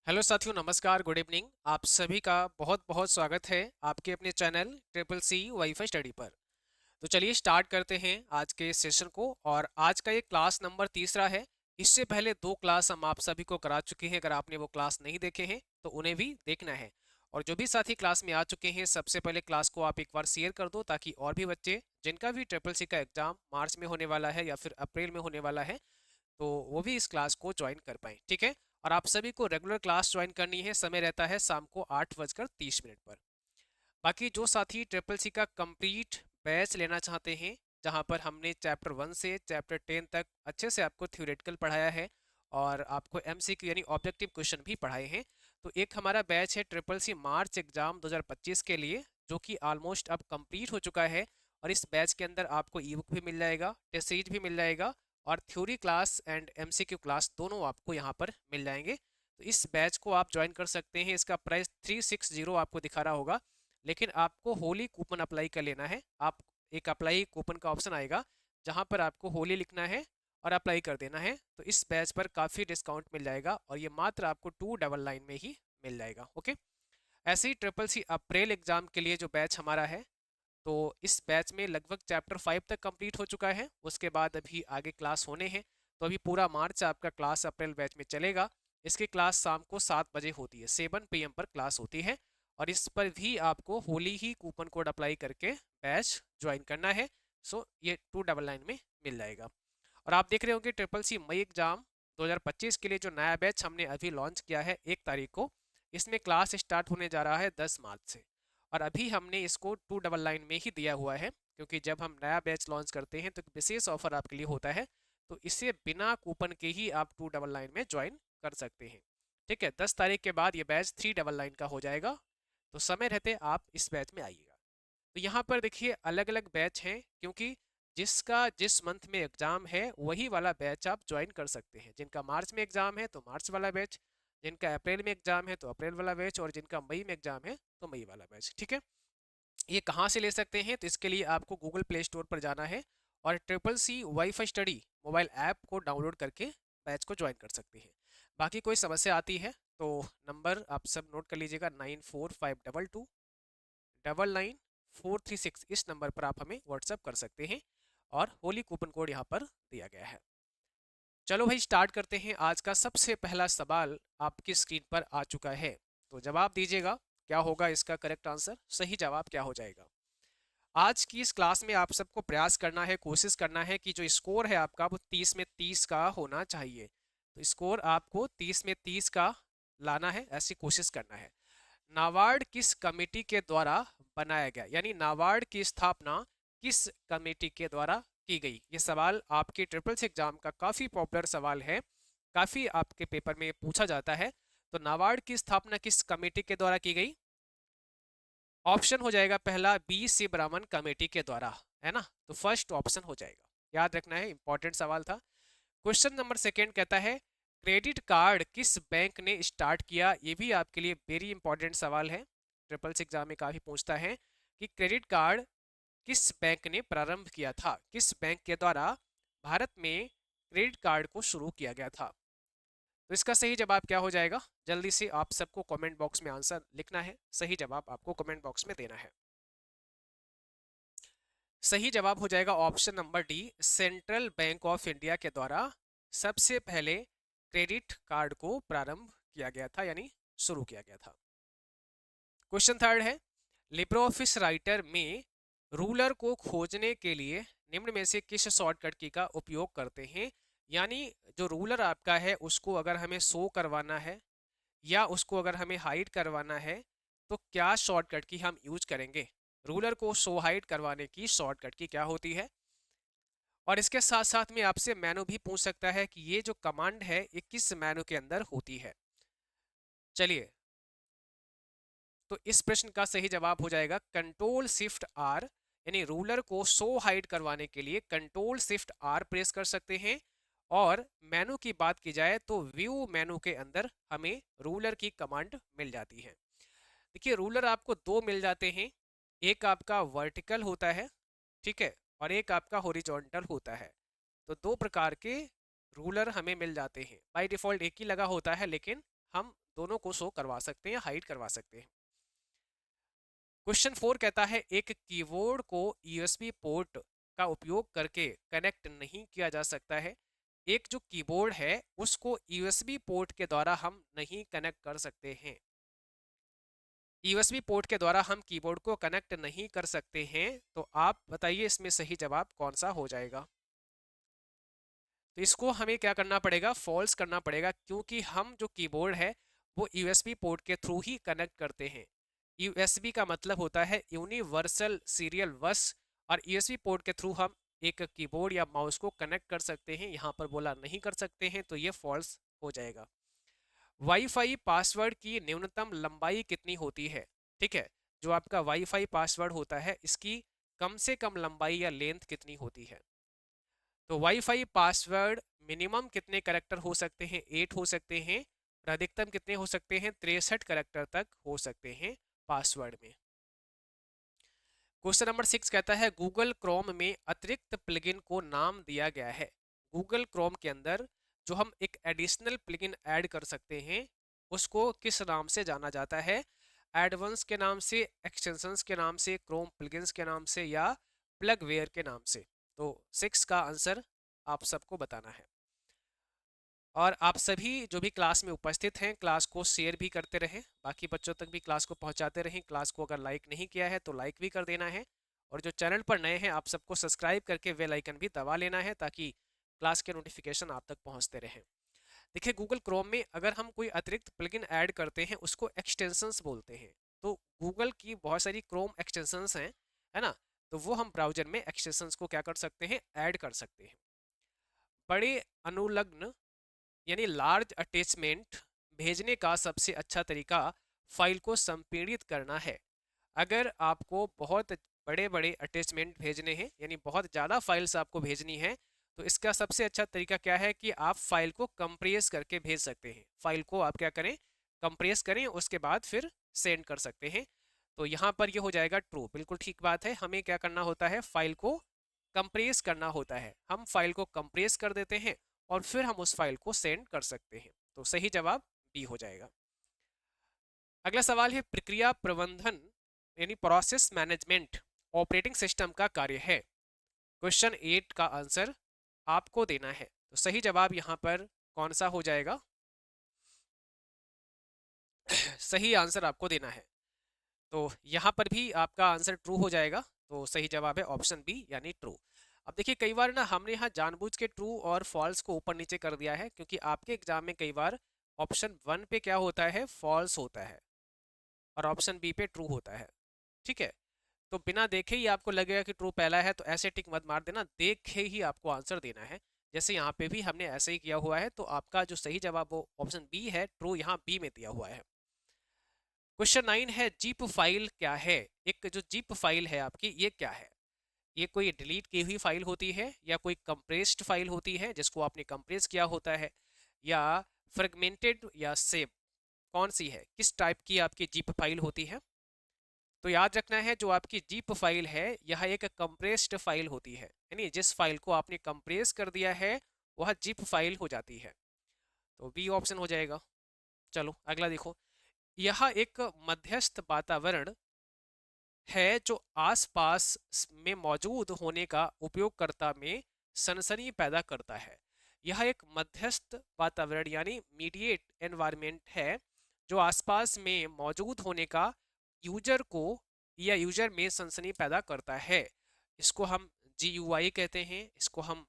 Hello साथियों, नमस्कार, good evening. आप सभी का बहुत बहुत स्वागत है आपके अपने channel triple C WiFi study पर। तो चलिए स्टार्ट करते हैं आज के इस सेशन को। और आज का ये क्लास नंबर तीसरा है। इससे पहले दो क्लास हम आप सभी को करा चुके हैं। अगर आपने वो क्लास नहीं देखे हैं तो उन्हें भी देखना है। और जो भी साथी क्लास में आ चुके हैं, सबसे पहले क्लास को आप एक बार शेयर कर दो, ताकि और भी बच्चे जिनका भी ट्रिपल सी का एग्जाम मार्च में होने वाला है या फिर अप्रैल में होने वाला है, तो वो भी इस क्लास को ज्वाइन कर पाए। ठीक है। और आप सभी को रेगुलर क्लास ज्वाइन करनी है। समय रहता है शाम को 8:30 पर। बाकी जो साथी ट्रिपल सी का कंप्लीट बैच लेना चाहते हैं, जहां पर हमने चैप्टर 1 से चैप्टर 10 तक अच्छे से आपको थ्योरेटिकल पढ़ाया है और आपको एमसीक्यू यानी ऑब्जेक्टिव क्वेश्चन भी पढ़ाए हैं, तो एक हमारा बैच है ट्रिपल सी मार्च एग्जाम 2025 के लिए, जो कि ऑलमोस्ट अब कंप्लीट हो चुका है। और इस बैच के अंदर आपको ई बुक भी मिल जाएगा, टेस्ट सीरीज भी मिल जाएगा, और theory class and MCQ class दोनों आपको यहाँ पर मिल जाएंगे। तो इस बैच को आप ज्वाइन कर सकते हैं। इसका प्राइस 360 आपको दिखा रहा होगा, लेकिन आपको होली कूपन अप्लाई कर लेना है। आप एक अप्लाई कूपन का ऑप्शन आएगा, जहां पर आपको होली लिखना है और अप्लाई कर देना है। तो इस बैच पर काफ़ी डिस्काउंट मिल जाएगा और ये मात्र आपको 299 में ही मिल जाएगा। ओके। ऐसे ही ट्रिपल सी अप्रैल एग्जाम के लिए जो बैच हमारा है, तो इस बैच में लगभग चैप्टर 5 तक कंप्लीट हो चुका है। उसके बाद अभी आगे क्लास होने हैं। तो अभी पूरा मार्च आपका क्लास अप्रैल बैच में चलेगा। इसकी क्लास शाम को 7 बजे होती है, 7 PM पर क्लास होती है। और इस पर भी आपको होली ही कूपन कोड अप्लाई करके बैच ज्वाइन करना है। सो ये 299 में मिल जाएगा। और आप देख रहे होंगे ट्रिपल सी मई एग्जाम 2025 के लिए जो नया बैच हमने अभी लॉन्च किया है 1 तारीख को, इसमें क्लास स्टार्ट होने जा रहा है 10 मार्च से। और अभी हमने इसको 299 में ही दिया हुआ है, क्योंकि जब हम नया बैच लॉन्च करते हैं तो एक विशेष ऑफर आपके लिए होता है। तो इसे बिना कूपन के ही आप 299 में ज्वाइन कर सकते हैं। ठीक है। 10 तारीख के बाद ये बैच 399 का हो जाएगा। तो समय रहते आप इस बैच में आइएगा। तो यहाँ पर देखिए अलग अलग बैच हैं, क्योंकि जिसका जिस मंथ में एग्जाम है वही वाला बैच आप ज्वाइन कर सकते हैं। जिनका मार्च में एग्जाम है तो मार्च वाला बैच, जिनका अप्रैल में एग्जाम है तो अप्रैल वाला बैच, और जिनका मई में एग्जाम है तो मई वाला बैच। ठीक है। ये कहाँ से ले सकते हैं? तो इसके लिए आपको गूगल प्ले स्टोर पर जाना है और triple C WiFi study mobile app को डाउनलोड करके बैच को ज्वाइन कर सकते हैं। बाकी कोई समस्या आती है तो नंबर आप सब नोट कर लीजिएगा, 9452299436। इस नंबर पर आप हमें व्हाट्सअप कर सकते हैं और होली कूपन कोड यहाँ पर दिया गया है। चलो भाई स्टार्ट करते हैं। आज का सबसे पहला सवाल आपकी स्क्रीन पर आ चुका है, तो जवाब दीजिएगा। क्या होगा इसका करेक्ट आंसर? सही जवाब क्या हो जाएगा? आज की इस क्लास में आप सबको प्रयास करना है, कोशिश करना है कि जो स्कोर है आपका वो 30 में 30 का होना चाहिए। तो स्कोर आपको 30 में 30 का लाना है, ऐसी कोशिश करना है। नाबार्ड किस कमेटी के द्वारा बनाया गया, यानी नाबार्ड की स्थापना किस कमेटी के द्वारा की गई? ये सवाल आपके ट्रिपल सी एग्जाम का काफी पॉपुलर सवाल है, काफी आपके पेपर में पूछा जाता है। तो नाबार्ड की स्थापना किस कमेटी के द्वारा की गई? ऑप्शन हो जाएगा पहला बी सी ब्राह्मण कमेटी के द्वारा, है ना? तो फर्स्ट ऑप्शन हो जाएगा। याद रखना है, इंपॉर्टेंट सवाल था। क्वेश्चन नंबर सेकेंड कहता है क्रेडिट कार्ड किस बैंक ने स्टार्ट किया? ये भी आपके लिए वेरी इंपॉर्टेंट सवाल है, ट्रिपल सी एग्जाम में काफी पूछता है कि क्रेडिट कार्ड किस बैंक ने प्रारंभ किया था, किस बैंक के द्वारा भारत में क्रेडिट कार्ड को शुरू किया गया था। तो इसका सही जवाब क्या हो जाएगा? जल्दी से आप सबको कमेंट बॉक्स में आंसर लिखना है। सही जवाब आपको कमेंट बॉक्स में देना है। सही जवाब हो जाएगा option number D, central bank of India के द्वारा सबसे पहले क्रेडिट कार्ड को प्रारंभ किया गया था, यानी शुरू किया गया था। क्वेश्चन थर्ड है लिब्रे ऑफिस राइटर में रूलर को खोजने के लिए निम्न में से किस शॉर्टकट की का उपयोग करते हैं? यानी जो रूलर आपका है उसको अगर हमें शो करवाना है या उसको अगर हमें हाइड करवाना है, तो क्या शॉर्टकट की हम यूज करेंगे? रूलर को शो हाइड करवाने की शॉर्टकट की क्या होती है? और इसके साथ साथ में आपसे मेनू भी पूछ सकता है कि ये जो कमांड है ये किस मेनू के अंदर होती है। चलिए, तो इस प्रश्न का सही जवाब हो जाएगा कंट्रोल शिफ्ट आर, यानी रूलर को शो हाइड करवाने के लिए कंट्रोल शिफ्ट आर प्रेस कर सकते हैं। और मेनू की बात की जाए तो व्यू मेनू के अंदर हमें रूलर की कमांड मिल जाती है। देखिए रूलर आपको दो मिल जाते हैं, एक आपका वर्टिकल होता है, ठीक है, और एक आपका हॉरिजॉन्टल होता है। तो दो प्रकार के रूलर हमें मिल जाते हैं। बाय डिफॉल्ट एक ही लगा होता है, लेकिन हम दोनों को शो करवा सकते हैं या हाइड करवा सकते हैं। क्वेश्चन 4 कहता है एक कीबोर्ड को यूएसबी पोर्ट का उपयोग करके कनेक्ट नहीं किया जा सकता है। एक जो कीबोर्ड है उसको यूएसबी पोर्ट के द्वारा हम नहीं कनेक्ट कर सकते हैं। यूएसबी पोर्ट के द्वारा हम कीबोर्ड को कनेक्ट नहीं कर सकते हैं, तो आप बताइए इसमें सही जवाब कौन सा हो जाएगा। तो इसको हमें क्या करना पड़ेगा, फॉल्स करना पड़ेगा, क्योंकि हम जो कीबोर्ड है वो यूएसबी पोर्ट के थ्रू ही कनेक्ट करते हैं। यूएसबी का मतलब होता है यूनिवर्सल सीरियल बस, और यूएसबी पोर्ट के थ्रू हम एक कीबोर्ड या माउस को कनेक्ट कर सकते हैं। यहाँ पर बोला नहीं कर सकते हैं, तो ये फॉल्स हो जाएगा। वाईफाई पासवर्ड की न्यूनतम लंबाई कितनी होती है? ठीक है, जो आपका वाईफाई पासवर्ड होता है इसकी कम से कम लंबाई या लेंथ कितनी होती है? तो वाईफाई पासवर्ड मिनिमम कितने करेक्टर हो सकते हैं? 8 हो सकते हैं, और अधिकतम कितने हो सकते हैं? 63 करेक्टर तक हो सकते हैं पासवर्ड में। क्वेश्चन नंबर 6 कहता है गूगल क्रोम में अतिरिक्त प्लगइन को नाम दिया गया है। गूगल क्रोम के अंदर जो हम एक एडिशनल प्लगइन ऐड कर सकते हैं उसको किस नाम से जाना जाता है? एडवांस के नाम से, एक्सटेंशंस के नाम से, क्रोम प्लगइन्स के नाम से, या प्लगवेयर के नाम से? तो 6 का आंसर आप सबको बताना है। और आप सभी जो भी क्लास में उपस्थित हैं क्लास को शेयर भी करते रहें, बाकी बच्चों तक भी क्लास को पहुंचाते रहें। क्लास को अगर लाइक नहीं किया है तो लाइक भी कर देना है, और जो चैनल पर नए हैं आप सबको सब्सक्राइब करके बेल आइकन भी दबा लेना है ताकि क्लास के नोटिफिकेशन आप तक पहुंचते रहें। देखिए गूगल क्रोम में अगर हम कोई अतिरिक्त प्लगइन ऐड करते हैं उसको एक्सटेंशंस बोलते हैं। तो गूगल की बहुत सारी क्रोम एक्सटेंशंस हैं, है ना, तो वो हम ब्राउजर में एक्सटेंशंस को क्या कर सकते हैं? ऐड कर सकते हैं। बड़े अनुलग्न यानी लार्ज अटैचमेंट भेजने का सबसे अच्छा तरीका फाइल को संपीड़ित करना है। अगर आपको बहुत बड़े बड़े अटैचमेंट भेजने हैं यानी बहुत ज़्यादा फाइल्स आपको भेजनी है, तो इसका सबसे अच्छा तरीका क्या है कि आप फाइल को कंप्रेस करके भेज सकते हैं। फाइल को आप क्या करें? कंप्रेस करें, उसके बाद फिर सेंड कर सकते हैं। तो यहाँ पर ये हो जाएगा ट्रू, बिल्कुल ठीक बात है। हमें क्या करना होता है? फाइल को कंप्रेस करना होता है। हम फाइल को कंप्रेस कर देते हैं और फिर हम उस फाइल को सेंड कर सकते हैं। तो सही जवाब बी हो जाएगा। अगला सवाल है प्रक्रिया प्रबंधन यानी प्रोसेस मैनेजमेंट ऑपरेटिंग सिस्टम का कार्य है। क्वेश्चन 8 का आंसर आपको देना है। तो सही जवाब यहाँ पर कौन सा हो जाएगा? सही आंसर आपको देना है। तो यहाँ पर भी आपका आंसर ट्रू हो जाएगा। तो सही जवाब है ऑप्शन बी यानी ट्रू। अब देखिए कई बार ना हमने यहाँ जानबूझ के ट्रू और फॉल्स को ऊपर नीचे कर दिया है, क्योंकि आपके एग्जाम में कई बार ऑप्शन 1 पे क्या होता है? फॉल्स होता है, और ऑप्शन बी पे ट्रू होता है। ठीक है, तो बिना देखे ही आपको लगेगा कि ट्रू पहला है, तो ऐसे टिक मत मार देना, देखे ही आपको आंसर देना है। जैसे यहाँ पे भी हमने ऐसे ही किया हुआ है, तो आपका जो सही जवाब वो ऑप्शन बी है, ट्रू यहाँ बी में दिया हुआ है। क्वेश्चन 9 है जिप फाइल क्या है? एक जो जिप फाइल है आपकी ये क्या है? ये कोई डिलीट की हुई फाइल होती है, या कोई कंप्रेस्ड फाइल होती है जिसको आपने कंप्रेस किया होता है, या फ्रेगमेंटेड या सेव? कौन सी है? किस टाइप की आपकी जिप फाइल होती है? तो याद रखना है जो आपकी जिप फाइल है यह एक कंप्रेस्ड फाइल होती है, यानी जिस फाइल को आपने कंप्रेस कर दिया है वह जिप फाइल हो जाती है। तो बी ऑप्शन हो जाएगा। चलो अगला देखो। यह एक मध्यस्थ वातावरण है जो आसपास में मौजूद होने का उपयोगकर्ता में सनसनी पैदा करता है। यह एक मध्यस्थ वातावरण यानी मीडिएट एनवायरनमेंट है जो आसपास में मौजूद होने का यूजर को या यूजर में सनसनी पैदा करता है। इसको हम GUI कहते हैं, इसको हम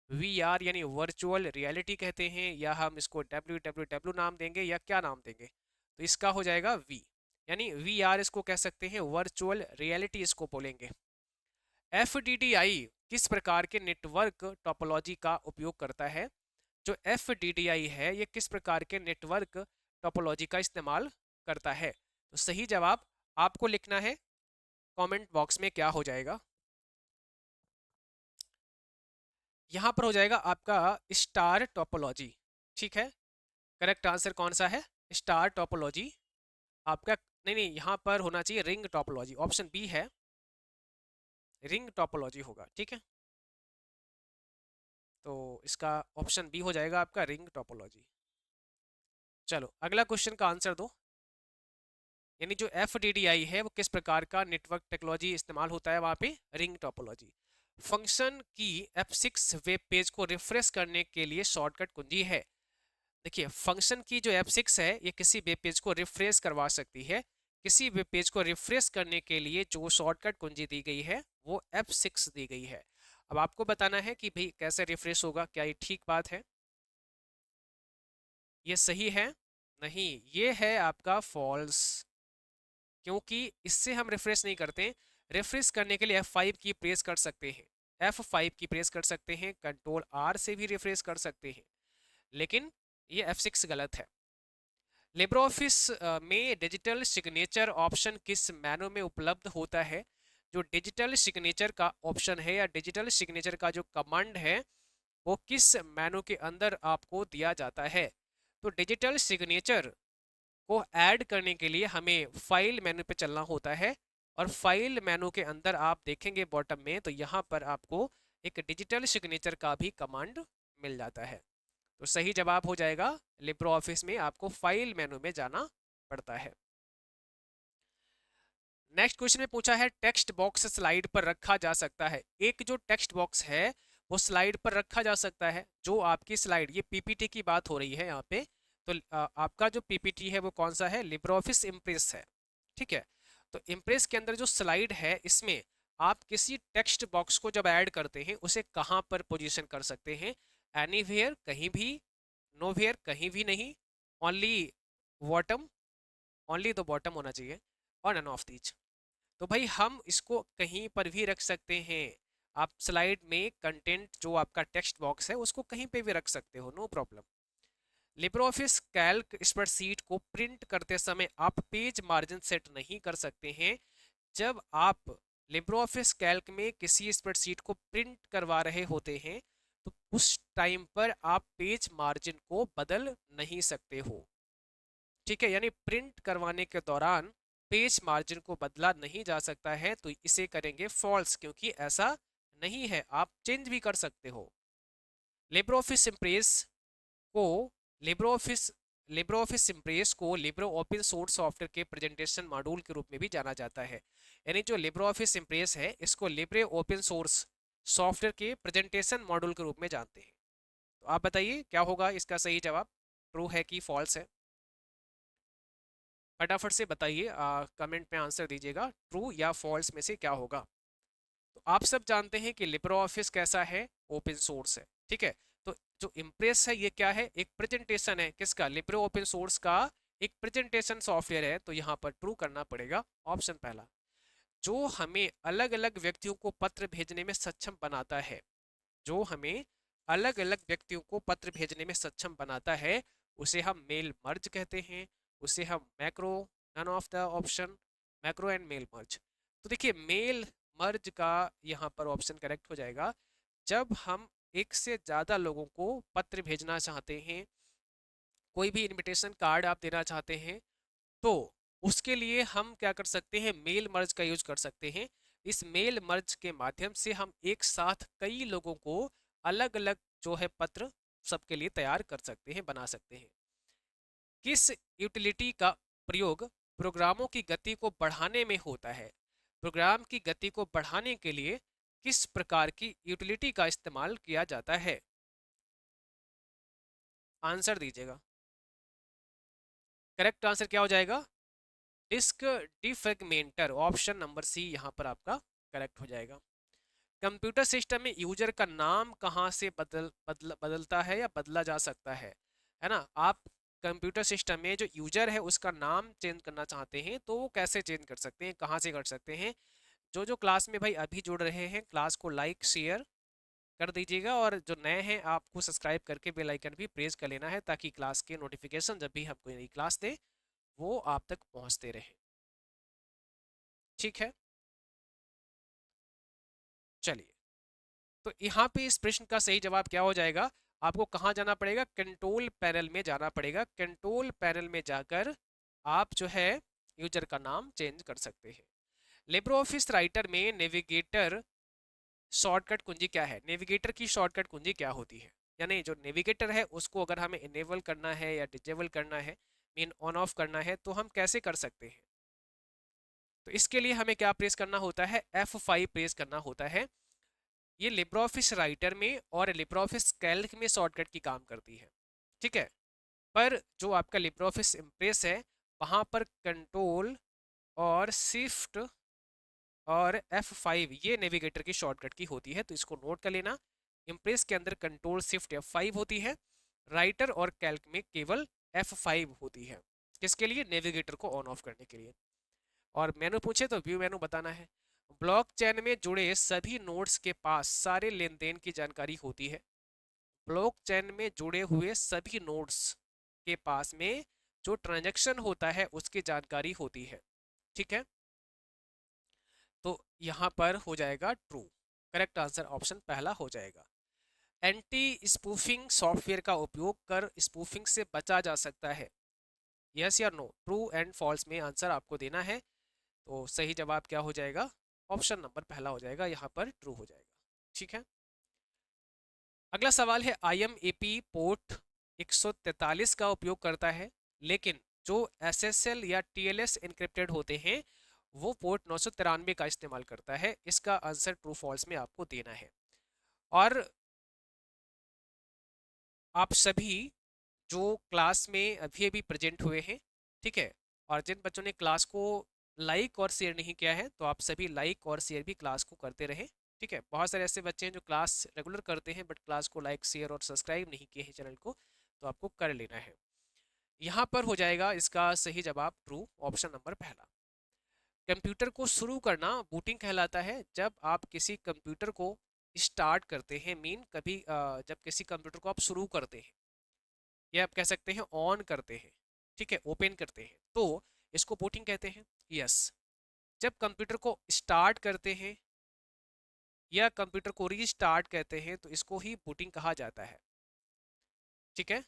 VR यानी वर्चुअल रियलिटी कहते हैं, या हम इसको WWW नाम देंगे, या क्या नाम देंगे? तो इसका हो जाएगा वी, यानी VR इसको कह सकते हैं, वर्चुअल रियलिटी इसको बोलेंगे। FDDI किस प्रकार के नेटवर्क टोपोलॉजी का उपयोग करता है? जो FDDI है ये किस प्रकार के नेटवर्क टोपोलॉजी का इस्तेमाल करता है? तो सही जवाब आपको लिखना है कमेंट बॉक्स में, क्या हो जाएगा? यहां पर हो जाएगा आपका स्टार टोपोलॉजी। ठीक है, करेक्ट आंसर कौन सा है? स्टार टोपोलॉजी आपका। नहीं नहीं, यहां पर होना चाहिए रिंग टोपोलॉजी, ऑप्शन बी है, रिंग टोपोलॉजी होगा। ठीक है, तो इसका ऑप्शन बी हो जाएगा आपका रिंग टोपोलॉजी। चलो अगला क्वेश्चन का आंसर दो। यानी जो FDDI है वो किस प्रकार का नेटवर्क टेक्नोलॉजी इस्तेमाल होता है वहाँ पे? Ring topology. फंक्शन की F6 वेब पेज को रिफ्रेश करने के लिए शॉर्टकट कुंजी है। देखिए फंक्शन की जो F6 है ये किसी वेब पेज को रिफ्रेश करवा सकती है। किसी वेब पेज को रिफ्रेश करने के लिए जो शॉर्टकट कुंजी दी गई है वो F6 दी गई है। अब आपको बताना है कि भाई कैसे रिफ्रेश होगा, क्या ये ठीक बात है? ये सही है? नहीं, ये है आपका फॉल्स, क्योंकि इससे हम रिफ्रेश नहीं करते। रिफ्रेश करने के लिए F5 की प्रेस कर सकते हैं, F5 की प्रेस कर सकते हैं, कंट्रोल R से भी रिफ्रेश कर सकते हैं, लेकिन ये F6 गलत है। लिब्रे ऑफिस में डिजिटल सिग्नेचर ऑप्शन किस मेनू में उपलब्ध होता है? जो डिजिटल सिग्नेचर का ऑप्शन है या डिजिटल सिग्नेचर का जो कमांड है वो किस मेनू के अंदर आपको दिया जाता है? तो डिजिटल सिग्नेचर को ऐड करने के लिए हमें फाइल मेनू पे चलना होता है, और फाइल मेनू के अंदर आप देखेंगे बॉटम में, तो यहाँ पर आपको एक डिजिटल सिग्नेचर का भी कमांड मिल जाता है। तो सही जवाब हो जाएगा लिब्रे ऑफिस में आपको फाइल मेनू में जाना पड़ता है। नेक्स्ट क्वेश्चन में पूछा है टेक्स्ट बॉक्स स्लाइड पर रखा जा सकता है। एक जो टेक्स्ट बॉक्स है वो स्लाइड पर रखा जा सकता है। जो आपकी स्लाइड, ये पीपीटी की बात हो रही है यहाँ पे, तो आपका जो पीपीटी है वो कौन सा है? लिब्रे ऑफिस इम्प्रेस है, ठीक है। तो इम्प्रेस के अंदर जो स्लाइड है इसमें आप किसी टेक्स्ट बॉक्स को जब ऐड करते हैं उसे कहाँ पर पोजीशन कर सकते हैं? एनीवेयर, कहीं भी, नोवेयर, कहीं भी नहीं, only bottom, only the bottom होना चाहिए, और नन ऑफ दीज। तो भाई हम इसको कहीं पर भी रख सकते हैं। आप स्लाइड में कंटेंट जो आपका टेक्स्ट बॉक्स है उसको कहीं पे भी रख सकते हो, no problem. Libre Office Calc spreadsheet को प्रिंट करते समय आप पेज मार्जिन सेट नहीं कर सकते हैं। जब आप लिब्रे ऑफिस कैल्क में किसी स्प्रेडशीट को प्रिंट करवा रहे होते हैं तो उस टाइम पर आप पेज मार्जिन को बदल नहीं सकते हो, ठीक है। यानी प्रिंट करवाने के दौरान पेज मार्जिन को बदला नहीं जा सकता है, तो इसे करेंगे फॉल्स, क्योंकि ऐसा नहीं है, आप चेंज भी कर सकते हो। लिब्रे ऑफिस इम्प्रेस को Libre office Libre office impress को लिब्रे ओपन सोर्स सॉफ्टवेयर के प्रेजेंटेशन मॉड्यूल के रूप में भी जाना जाता है। यानी जो लिब्रे ऑफिस इम्प्रेस है इसको लिब्रे ओपन सोर्स सॉफ्टवेयर के प्रेजेंटेशन मॉड्यूल के रूप में जानते हैं। तो आप बताइए क्या होगा इसका सही जवाब? ट्रू है कि फॉल्स है? फटाफट से बताइए, कमेंट में आंसर दीजिएगा, ट्रू या फॉल्स में से क्या होगा। तो आप सब जानते हैं कि लिब्रे ऑफिस कैसा है? ओपन सोर्स है, ठीक है। तो जो इम्प्रेस है ये क्या है? एक प्रेजेंटेशन है, किसका? लिब्रे ओपन सोर्स का एक प्रेजेंटेशन सॉफ्टवेयर है, तो यहाँ पर ट्रू करना पड़ेगा ऑप्शन पहला। जो हमें अलग अलग व्यक्तियों को पत्र भेजने में सक्षम बनाता है, जो हमें अलग अलग व्यक्तियों को पत्र भेजने में सक्षम बनाता है उसे हम मेल मर्ज कहते हैं, उसे हम macro, none of the option, macro and mail merge. तो देखिए मेल मर्ज का यहाँ पर ऑप्शन करेक्ट हो जाएगा। जब हम एक से ज़्यादा लोगों को पत्र भेजना चाहते हैं, कोई भी इनविटेशन कार्ड आप देना चाहते हैं, तो उसके लिए हम क्या कर सकते हैं? मेल मर्ज का यूज कर सकते हैं। इस मेल मर्ज के माध्यम से हम एक साथ कई लोगों को अलग अलग जो है पत्र सबके लिए तैयार कर सकते हैं, बना सकते हैं। किस यूटिलिटी का प्रयोग प्रोग्रामों की गति को बढ़ाने में होता है? प्रोग्राम की गति को बढ़ाने के लिए किस प्रकार की यूटिलिटी का इस्तेमाल किया जाता है? आंसर दीजिएगा। करेक्ट आंसर क्या हो जाएगा? Disk defragmenter, option number C यहाँ पर आपका करेक्ट हो जाएगा। कंप्यूटर सिस्टम में यूजर का नाम कहाँ से बदलता है या बदला जा सकता है ना? आप कंप्यूटर सिस्टम में जो यूजर है उसका नाम चेंज करना चाहते हैं तो वो कैसे चेंज कर सकते हैं, कहाँ से कर सकते हैं? जो जो क्लास में भाई अभी जुड़ रहे हैं क्लास को लाइक शेयर कर दीजिएगा, और जो नए हैं आपको सब्सक्राइब करके बेल आइकन भी प्रेस कर लेना है ताकि क्लास के नोटिफिकेशन जब भी हम कोई नई क्लास दें वो आप तक पहुंचते रहे, ठीक है। चलिए, तो यहाँ पे इस प्रश्न का सही जवाब क्या हो जाएगा? आपको कहाँ जाना पड़ेगा? कंट्रोल पैनल में जाना पड़ेगा। कंट्रोल पैनल में जाकर आप जो है यूजर का नाम चेंज कर सकते हैं। लिब्रे ऑफिस राइटर में नेविगेटर शॉर्टकट कुंजी क्या है? नेविगेटर की शॉर्टकट कुंजी क्या होती है? यानी जो नेविगेटर है उसको अगर हमें इनेबल करना है या डिजेबल करना है, मीन ऑन ऑफ करना है, तो हम कैसे कर सकते हैं? तो इसके लिए हमें क्या प्रेस करना होता है? F5 प्रेस करना होता है। ये लिब्रे ऑफिस राइटर में और लिब्रे ऑफिस कैल्क में शॉर्टकट की काम करती है, ठीक है। पर जो आपका लिब्रे ऑफिस इम्प्रेस है वहां पर कंट्रोल और शिफ्ट और F5 ये नेविगेटर की शॉर्टकट की होती है, तो इसको नोट कर लेना। इम्प्रेस के अंदर कंट्रोल शिफ्ट F5 होती है, राइटर और कैल्क में केवल F5 होती है। किसके लिए? नेविगेटर को ऑन ऑफ करने के लिए। और मेनू पूछे तो व्यू मेनू बताना है। ब्लॉकचेन में जुड़े सभी नोड्स के पास सारे लेन देन की जानकारी होती है। ब्लॉकचेन में जुड़े हुए सभी नोड्स के पास में जो ट्रांजैक्शन होता है उसकी जानकारी होती है, ठीक है। तो यहाँ पर हो जाएगा ट्रू। करेक्ट आंसर ऑप्शन पहला हो जाएगा। एंटी स्पूफिंग सॉफ्टवेयर का उपयोग कर स्पूफिंग से बचा जा सकता है। यस या नो? ट्रू एंड फॉल्स में आंसर आपको देना है। तो सही जवाब क्या हो जाएगा? ऑप्शन नंबर पहला हो जाएगा, यहाँ पर ट्रू हो जाएगा, ठीक है। अगला सवाल है, IMAP पोर्ट 143 का उपयोग करता है, लेकिन जो SSL या TLS एन्क्रिप्टेड होते हैं वो पोर्ट 993 का इस्तेमाल करता है। इसका आंसर ट्रू फॉल्स में आपको देना है। और आप सभी जो क्लास में अभी अभी प्रेजेंट हुए हैं, ठीक है, और जिन बच्चों ने क्लास को लाइक और शेयर नहीं किया है तो आप सभी लाइक और शेयर भी क्लास को करते रहें, ठीक है। बहुत सारे ऐसे बच्चे हैं जो क्लास रेगुलर करते हैं बट क्लास को लाइक शेयर और सब्सक्राइब नहीं किए हैं चैनल को, तो आपको कर लेना है। यहाँ पर हो जाएगा इसका सही जवाब ट्रू, ऑप्शन नंबर पहला। कंप्यूटर को शुरू करना बूटिंग कहलाता है। जब आप किसी कंप्यूटर को स्टार्ट करते हैं, मीन कभी जब किसी कंप्यूटर को आप शुरू करते हैं या आप कह सकते हैं ऑन करते हैं, ठीक है, ओपन करते हैं, तो इसको बूटिंग कहते हैं। यस, जब कंप्यूटर को स्टार्ट करते हैं या कंप्यूटर को रीस्टार्ट कहते हैं तो इसको ही बूटिंग कहा जाता है, ठीक है।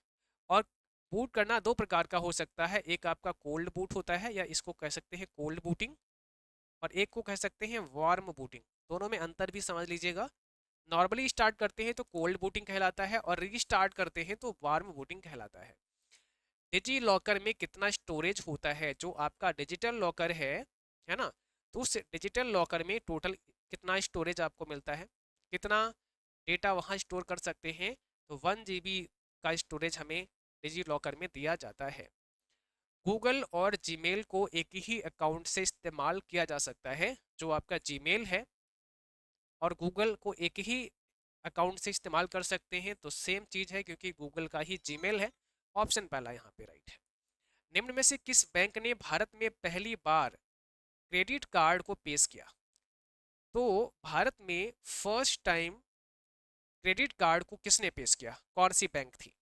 और बूट करना दो प्रकार का हो सकता है, एक आपका कोल्ड बूट होता है या इसको कह सकते हैं कोल्ड बूटिंग, और एक को कह सकते हैं वार्म बूटिंग। दोनों में अंतर भी समझ लीजिएगा। नॉर्मली स्टार्ट करते हैं तो कोल्ड बूटिंग कहलाता है और रीस्टार्ट करते हैं तो वार्म बूटिंग कहलाता है। डिजी लॉकर में कितना स्टोरेज होता है? जो आपका डिजिटल लॉकर है ना, तो उस डिजिटल लॉकर में टोटल कितना स्टोरेज आपको मिलता है, कितना डेटा वहाँ स्टोर कर सकते हैं? तो 1 GB का स्टोरेज हमें डिजी लॉकर में दिया जाता है। गूगल और जीमेल को एक ही अकाउंट से इस्तेमाल किया जा सकता है। जो आपका जीमेल है और गूगल को एक ही अकाउंट से इस्तेमाल कर सकते हैं, तो सेम चीज़ है क्योंकि गूगल का ही जीमेल है। ऑप्शन पहला यहाँ पे राइट है। निम्न में से किस बैंक ने भारत में पहली बार क्रेडिट कार्ड को पेश किया? तो भारत में फर्स्ट टाइम क्रेडिट कार्ड को किसने पेश किया? कौन सी बैंक थी?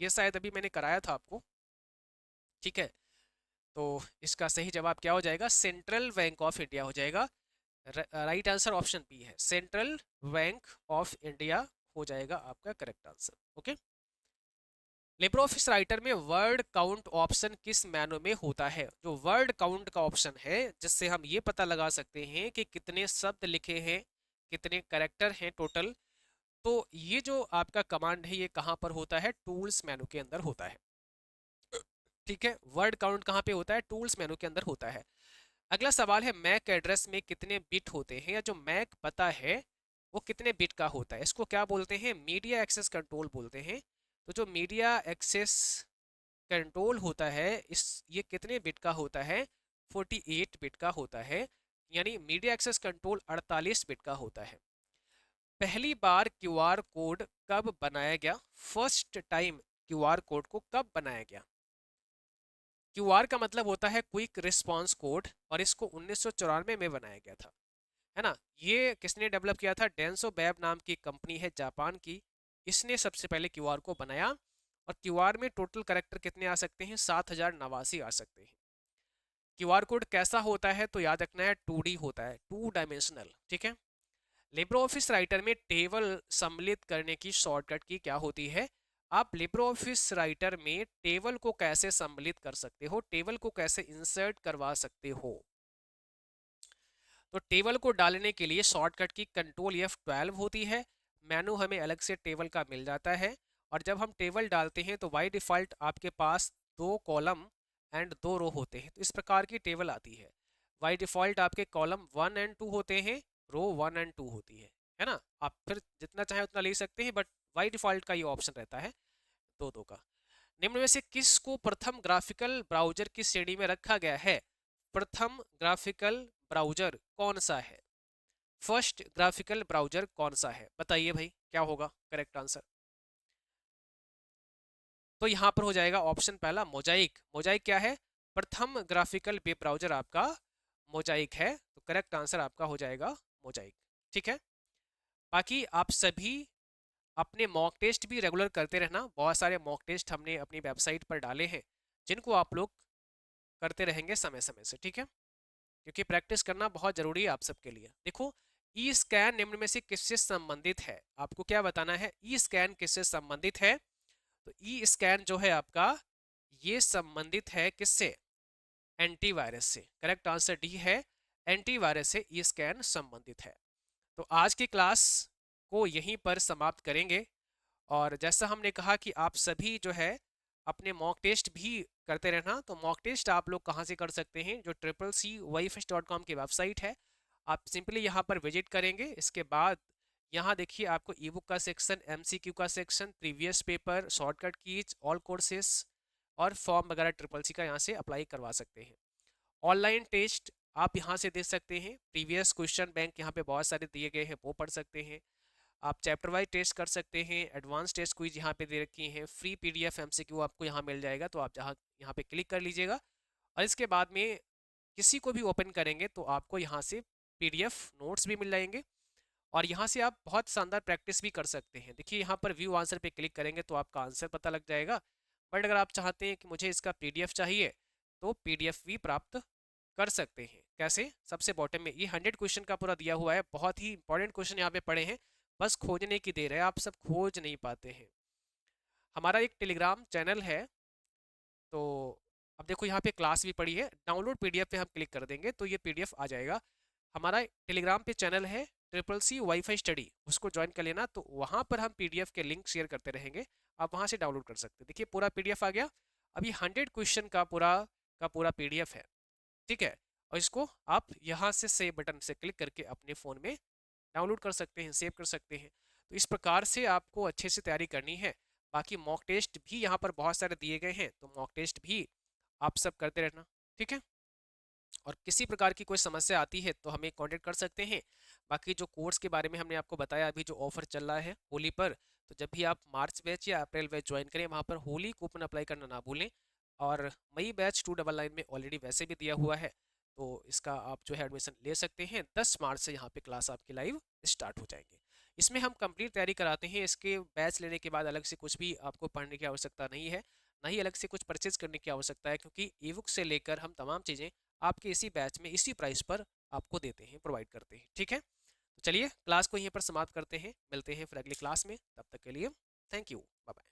ये शायद अभी मैंने कराया था आपको, ठीक है। तो इसका सही जवाब क्या हो जाएगा? सेंट्रल बैंक ऑफ इंडिया हो जाएगा। राइट आंसर ऑप्शन बी है, सेंट्रल बैंक ऑफ इंडिया हो जाएगा आपका correct answer. Okay. Libre office writer में वर्ड काउंट ऑप्शन किस मेनू में होता है? जो वर्ड काउंट का ऑप्शन है जिससे हम ये पता लगा सकते हैं कि कितने शब्द लिखे हैं, कितने कैरेक्टर हैं टोटल, तो ये जो आपका कमांड है ये कहाँ पर होता है? टूल्स मेनू के अंदर होता है, ठीक है। वर्ड काउंट कहाँ पे होता है? टूल्स मेनू के अंदर होता है। अगला सवाल है, मैक एड्रेस में कितने बिट होते हैं, या जो मैक पता है वो कितने बिट का होता है? इसको क्या बोलते हैं? मीडिया एक्सेस कंट्रोल बोलते हैं। तो जो मीडिया एक्सेस कंट्रोल होता है इस ये कितने बिट का होता है? 48 बिट का होता है, यानी मीडिया एक्सेस कंट्रोल 48 बिट का होता है। पहली बार क्यूआर कोड कब बनाया गया? फर्स्ट टाइम क्यूआर कोड को कब बनाया गया? क्यूआर का मतलब होता है क्विक रिस्पांस कोड, और इसको 1994 में बनाया गया था, है ना। ये किसने डेवलप किया था? डेंसो वेब नाम की कंपनी है जापान की, इसने सबसे पहले क्यूआर को बनाया। और क्यूआर में टोटल कैरेक्टर कितने आ सकते हैं? 7089 आ सकते हैं। क्यूआर कोड कैसा होता है? तो याद रखना है 2D होता है, 2 डायमेंशनल, ठीक है। लिब्रे ऑफिस राइटर में टेबल सम्मिलित करने की शॉर्टकट की क्या होती है? आप लिब्रे ऑफिस राइटर में टेबल को कैसे सम्मिलित कर सकते हो, टेबल को कैसे इंसर्ट करवा सकते हो? तो टेबल को डालने के लिए शॉर्टकट की कंट्रोल F12 होती है। मेनू हमें अलग से टेबल का मिल जाता है, और जब हम टेबल डालते हैं तो बाई डिफ़ॉल्ट आपके पास 2 कॉलम एंड 2 रो होते हैं, तो इस प्रकार की टेबल आती है। बाई डिफ़ॉल्ट आपके कॉलम 1 एंड 2 होते हैं, रो 1 एंड 2 होती है ना। आप फिर जितना चाहें उतना ले सकते हैं, बट बाई डिफ़ॉल्ट का ये ऑप्शन रहता है 2-2 का। निम्न में से किसको प्रथम ग्राफिकल ब्राउज़र की श्रेणी में रखा गया है? प्रथम ग्राफिकल ब्राउज़र कौन सा है? फर्स्ट ग्राफिकल ब्राउज़र कौन सा है? बताइए भाई, क्या होगा करेक्ट आंसर? तो यहाँ पर हो जाएगा ऑप्शन पहला मोजाइक। मोजाइक क्या है? प्रथम ग्राफिकल वेब ब्राउज़र आपका मोजाइक है, तो करेक्ट आंसर आपका हो जाएगा मोजाइक। ठीक है। बाकी आप सभी अपने मॉक टेस्ट भी रेगुलर करते रहना। बहुत सारे मॉक टेस्ट हमने अपनी वेबसाइट पर डाले हैं, जिनको आप लोग करते रहेंगे समय समय से, ठीक है, क्योंकि प्रैक्टिस करना बहुत ज़रूरी है आप सबके लिए। देखो, ई स्कैन निम्न में से किससे संबंधित है? आपको क्या बताना है? ई स्कैन किससे संबंधित है? तो ई स्कैन जो है आपका, ये संबंधित है किससे? एंटीवायरस से। करेक्ट आंसर डी है, एंटीवायरस से ई स्कैन संबंधित है। तो आज की क्लास को यहीं पर समाप्त करेंगे। और जैसा हमने कहा कि आप सभी जो है अपने मॉक टेस्ट भी करते रहना। तो मॉक टेस्ट आप लोग कहाँ से कर सकते हैं? जो CCCYFS.com की वेबसाइट है, आप सिंपली यहाँ पर विजिट करेंगे। इसके बाद यहाँ देखिए आपको ई बुक का सेक्शन, MCQ का section, previous paper, shortcut keys, all courses और फॉर्म वगैरह CCC का यहाँ से अप्लाई करवा सकते हैं। ऑनलाइन टेस्ट आप यहाँ से दे सकते हैं। प्रीवियस क्वेश्चन बैंक यहाँ पे बहुत सारे दिए गए हैं, वो पढ़ सकते हैं। आप चैप्टर वाइज टेस्ट कर सकते हैं। एडवांस टेस्ट क्विज यहाँ पे दे रखी हैं। फ्री PDF MCQ आपको यहाँ मिल जाएगा, तो आप जहाँ यहाँ पे क्लिक कर लीजिएगा और इसके बाद में किसी को भी ओपन करेंगे तो आपको यहाँ से PDF नोट्स भी मिल जाएंगे और यहाँ से आप बहुत शानदार प्रैक्टिस भी कर सकते हैं। देखिए यहाँ पर व्यू आंसर पे क्लिक करेंगे तो आपका आंसर पता लग जाएगा। बट अगर आप चाहते हैं कि मुझे इसका PDF चाहिए तो PDF भी प्राप्त कर सकते हैं। कैसे? सबसे बॉटम में ये 100 क्वेश्चन का पूरा दिया हुआ है। बहुत ही इंपॉर्टेंट क्वेश्चन यहाँ पे पड़े हैं, बस खोजने की देर है, आप सब खोज नहीं पाते हैं। हमारा एक टेलीग्राम चैनल है, तो अब देखो यहाँ पे क्लास भी पड़ी है। डाउनलोड PDF पे हम क्लिक कर देंगे तो ये PDF आ जाएगा। हमारा टेलीग्राम पे चैनल है CCC स्टडी, उसको ज्वाइन कर लेना। तो वहाँ पर हम PDF के लिंक शेयर करते रहेंगे, आप वहाँ से डाउनलोड कर सकते हैं। देखिए पूरा PDF आ गया। अभी 100 क्वेश्चन का पूरा PDF है, ठीक है। और इसको आप यहाँ से सेव बटन से क्लिक करके अपने फ़ोन में डाउनलोड कर सकते हैं, सेव कर सकते हैं। तो इस प्रकार से आपको अच्छे से तैयारी करनी है। बाकी मॉक टेस्ट भी यहाँ पर बहुत सारे दिए गए हैं, तो मॉक टेस्ट भी आप सब करते रहना, ठीक है। और किसी प्रकार की कोई समस्या आती है तो हमें कांटेक्ट कर सकते हैं। बाकी जो कोर्स के बारे में हमने आपको बताया, अभी जो ऑफर चल रहा है होली पर, तो जब भी आप मार्च बैच या अप्रैल बैच ज्वाइन करें, वहाँ पर होली कूपन अप्लाई करना ना भूलें। और मई बैच 299 में ऑलरेडी वैसे भी दिया हुआ है, तो इसका आप जो है एडमिशन ले सकते हैं। 10 मार्च से यहाँ पे क्लास आपकी लाइव स्टार्ट हो जाएंगे। इसमें हम कंप्लीट तैयारी कराते हैं। इसके बैच लेने के बाद अलग से कुछ भी आपको पढ़ने की आवश्यकता नहीं है, ना ही अलग से कुछ परचेज करने की आवश्यकता है, क्योंकि ई बुक से लेकर हम तमाम चीज़ें आपके इसी बैच में इसी प्राइस पर आपको देते हैं, प्रोवाइड करते हैं, ठीक है। तो चलिए क्लास को यहीं पर समाप्त करते हैं, मिलते हैं फिर अगली क्लास में। तब तक के लिए थैंक यू, बाय बाय।